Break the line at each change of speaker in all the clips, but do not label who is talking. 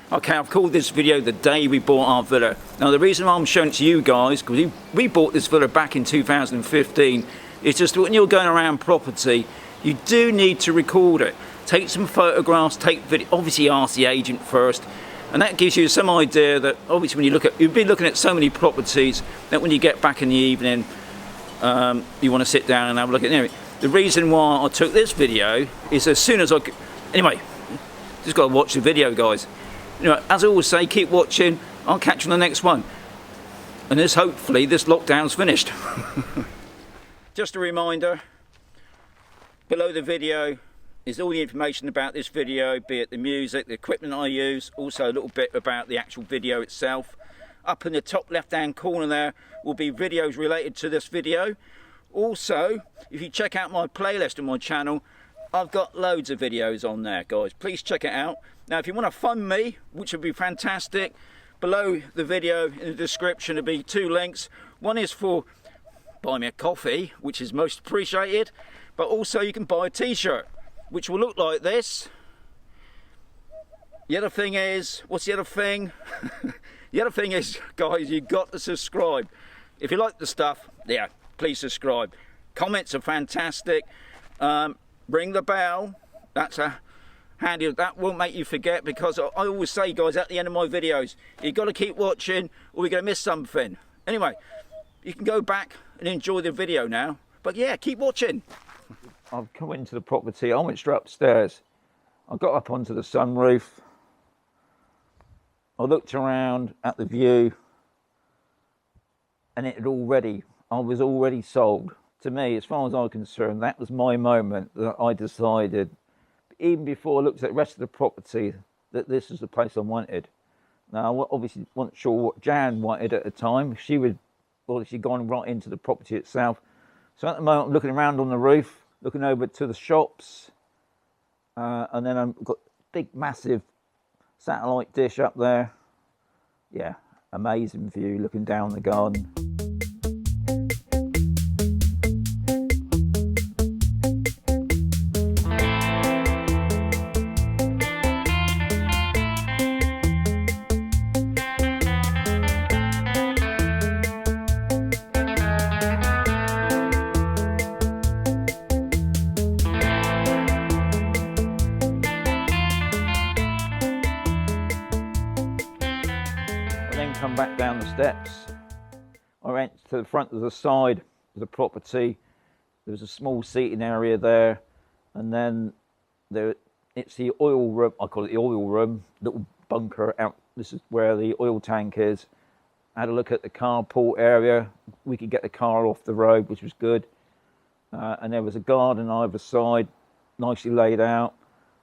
Okay, I've called this video the day we bought our villa. Now the reason why I'm showing it to you guys, because we bought this villa back in 2015, is just when you're going around property, you do need to record it. Take some photographs, take video, obviously ask the agent first, and that gives you some idea that obviously when you look at, you've been looking at so many properties that when you get back in the evening, you want to sit down and have a look at it. The reason why I took this video is as soon as I, anyway, just got to watch the video, guys. You know, as I always say, keep watching. I'll catch you on the next one. And hopefully this lockdown's finished. Just a reminder, below the video is all the information about this video, be it the music, the equipment I use, also a little bit about the actual video itself. Up in the top left hand corner there will be videos related to this video. Also, if you check out my playlist on my channel, I've got loads of videos on there, guys. Please check it out. Now, if you want to fund me, which would be fantastic, below the video in the description there'll be two links. One is for buy me a coffee, which is most appreciated, but also you can buy a t-shirt, which will look like this. The other thing is, what's the other thing? The other thing is, guys, you've got to subscribe. If you like the stuff, yeah, please subscribe. Comments are fantastic. Ring the bell. That's a handy, that won't make you forget, because I always say, guys, at the end of my videos, you've got to keep watching or you're going to miss something. Anyway, you can go back and enjoy the video now, but yeah, keep watching. I've come into the property, I went straight upstairs. I got up onto the sunroof. I looked around at the view and I was already sold. To me, as far as I'm concerned, that was my moment that I decided, even before I looked at the rest of the property, that this is the place I wanted. Now, I obviously wasn't sure what Jan wanted at the time. She would obviously gone right into the property itself. So at the moment, I'm looking around on the roof, looking over to the shops, and then I've got a big, massive satellite dish up there. Yeah, amazing view looking down the garden. Come back down the steps. I went to the front of the side of the property. There was a small seating area there, and then it's the oil room. I call it the oil room, little bunker out. This is where the oil tank is. I had a look at the carport area. We could get the car off the road, which was good. And there was a garden either side, nicely laid out.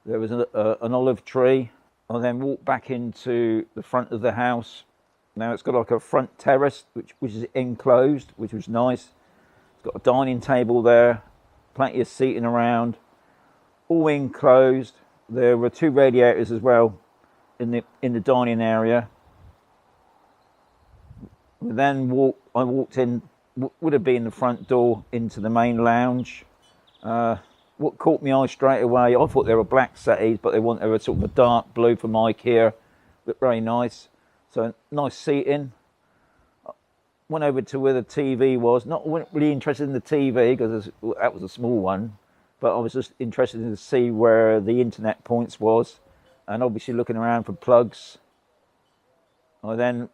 There was an olive tree. I then walked back into the front of the house. Now it's got like a front terrace, which is enclosed, which was nice. It's got a dining table there, plenty of seating around, all enclosed. There were two radiators as well in the dining area. Then I walked in, would have been the front door into the main lounge. What caught my eye straight away, I thought they were black settees, but they were sort of a dark blue from IKEA. Looked very nice. So nice seating. Went over to where the TV was. Not really interested in the TV because that was a small one, but I was just interested to see where the internet points was, and obviously looking around for plugs. I then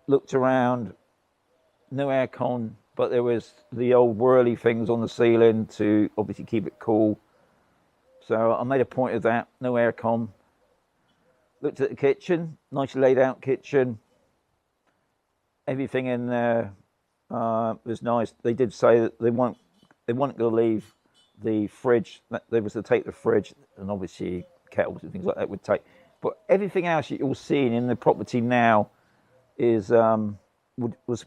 looked around. No aircon, but there was the old whirly things on the ceiling to obviously keep it cool. So I made a point of that. No aircon. Looked at the kitchen, nicely laid out kitchen. Everything in there was nice. They did say that they weren't going to leave the fridge. They was to take the fridge, and obviously kettles and things like that would take. But everything else you're seeing in the property now is was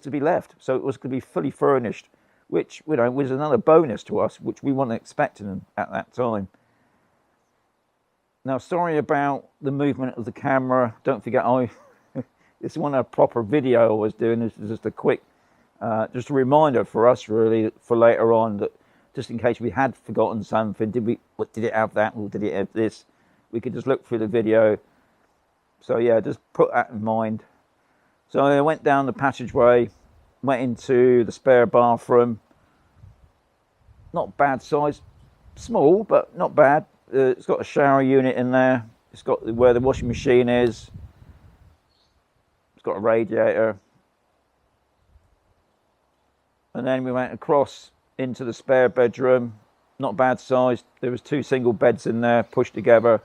to be left. So it was going to be fully furnished, which was another bonus to us, which we weren't expecting at that time. Now, sorry about the movement of the camera. Don't forget, this wasn't a proper video I was doing. This is just a quick, just a reminder for us, really, for later on, that just in case we had forgotten something, did it have that or did it have this? We could just look through the video So yeah, just put that in mind. So I went down the passageway, went into the spare bathroom. Not bad size, small but not bad. It's got a shower unit in there. It's got where the washing machine is. It's got a radiator. And then we went across into the spare bedroom. Not bad size. There was 2 single beds in there, pushed together.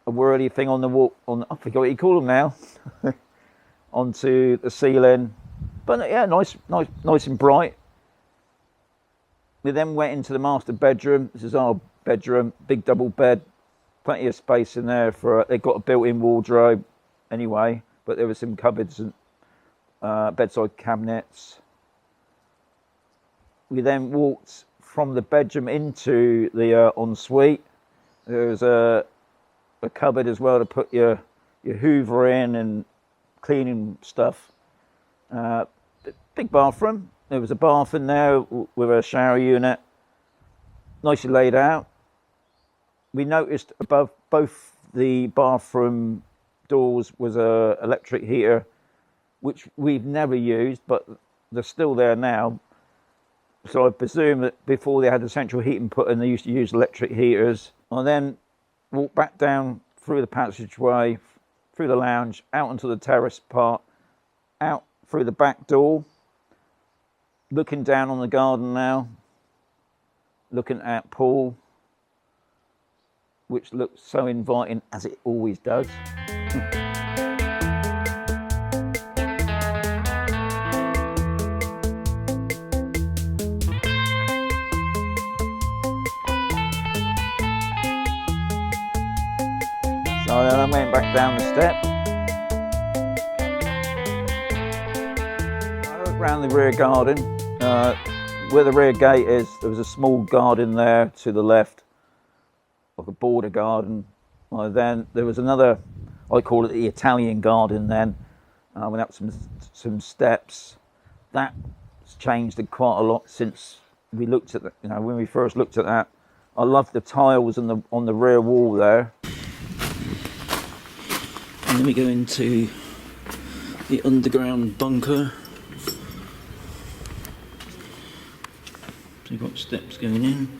A whirly thing on the wall, I forget what you call them now, onto the ceiling. But yeah, nice and bright. We then went into the master bedroom. This is our bedroom, big double bed, plenty of space in there for. They've got a built-in wardrobe, anyway. But there were some cupboards and bedside cabinets. We then walked from the bedroom into the ensuite. There was a cupboard as well to put your Hoover in and cleaning stuff. Big bathroom. There was a bath in there with a shower unit, nicely laid out. We noticed above both the bathroom doors was a electric heater, which we've never used, but they're still there now. So I presume that before they had the central heating put in, they used to use electric heaters. I then walked back down through the passageway, through the lounge, out onto the terrace part, out through the back door, looking down on the garden now, looking at pool, which looks so inviting, as it always does. So then I went back down the step. I looked round the rear garden. Where the rear gate is, there was a small garden there to the left, like a border garden. Then there was another, I call it the Italian garden then. Went up some steps. That's changed quite a lot since we looked at when we first looked at that. I love the tiles on the rear wall there. And then we go into the underground bunker. So you've got steps going in.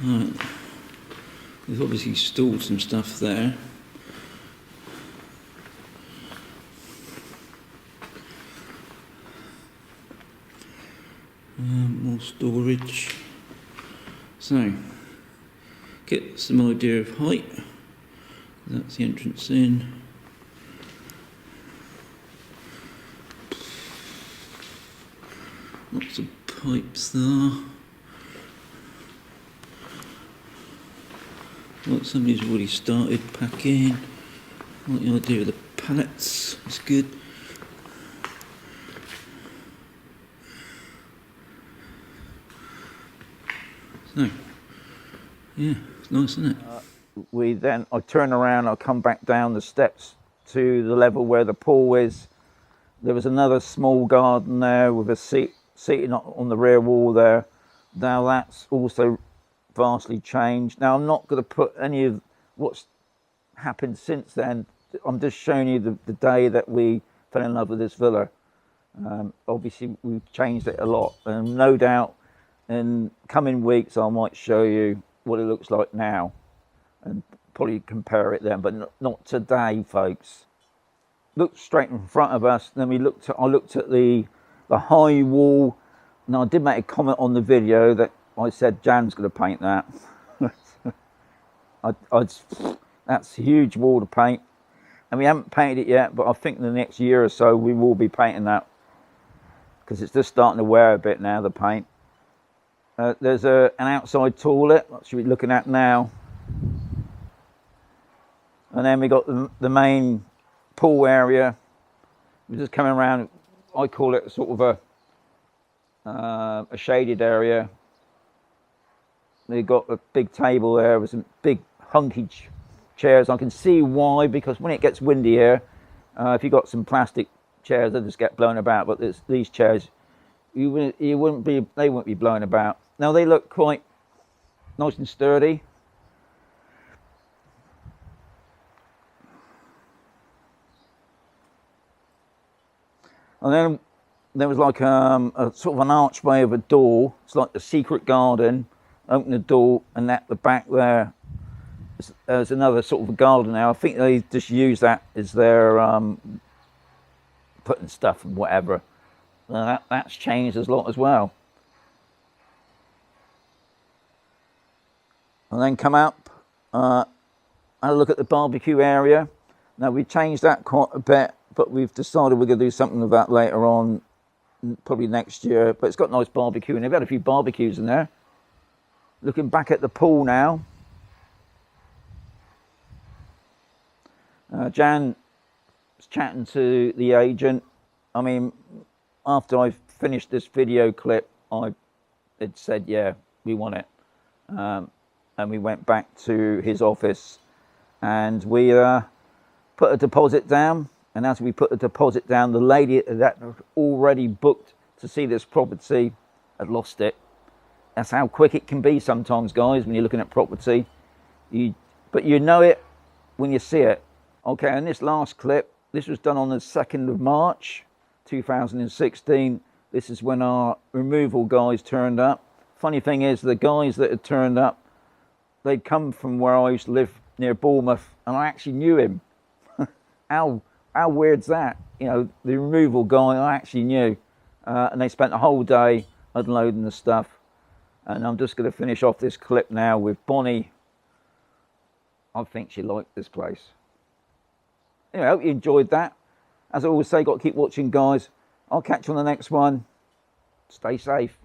Right. We've obviously stored some stuff there. More storage. So, get some idea of height. That's the entrance in. Lots of pipes there. Like somebody's already started packing. I like the idea of the pallets. It's good. So, yeah, it's nice, isn't it? I turn around, I come back down the steps to the level where the pool is. There was another small garden there with a seating on the rear wall there. Now that's also vastly changed. Now I'm not going to put any of what's happened since then. I'm just showing you the day that we fell in love with this villa. Obviously we've changed it a lot, and no doubt in coming weeks I might show you what it looks like now and probably compare it then, but not today, folks. Looked straight in front of us, then I looked at the high wall. Now I did make a comment on the video that I said Jan's going to paint that. That's a huge wall to paint, and we haven't painted it yet, but I think in the next year or so we will be painting that, because it's just starting to wear a bit now, the paint. There's an outside toilet, that should be looking at now. And then we got the main pool area. We're just coming around, I call it sort of a shaded area. They've got a big table there with some big hunky chairs. I can see why, because when it gets windy here, if you've got some plastic chairs, they just get blown about. But these chairs, they wouldn't be blown about. Now they look quite nice and sturdy. And then there was like a sort of an archway of a door. It's like the secret garden. Open the door, and at the back there's another sort of a garden now. I think they just use that as their putting stuff and whatever. That's changed a lot as well. And then come up, have a look at the barbecue area. Now we changed that quite a bit, but we've decided we're going to do something with that later on, probably next year. But it's got nice barbecue, and they've had a few barbecues in there. Looking back at the pool now. Jan was chatting to the agent. I mean, after I finished this video clip, I had said, yeah, we want it. And we went back to his office, and we put a deposit down. And as we put the deposit down, the lady that had already booked to see this property had lost it. That's how quick it can be sometimes, guys, when you're looking at property. But you know it when you see it. Okay, and this last clip, this was done on the 2nd of March, 2016. This is when our removal guys turned up. Funny thing is, the guys that had turned up, they'd come from where I used to live near Bournemouth, and I actually knew him. How weird's that? You know, the removal guy I actually knew. And they spent the whole day unloading the stuff. And I'm just going to finish off this clip now with Bonnie. I think she liked this place. Anyway, I hope you enjoyed that. As I always say, got to keep watching, guys. I'll catch you on the next one. Stay safe.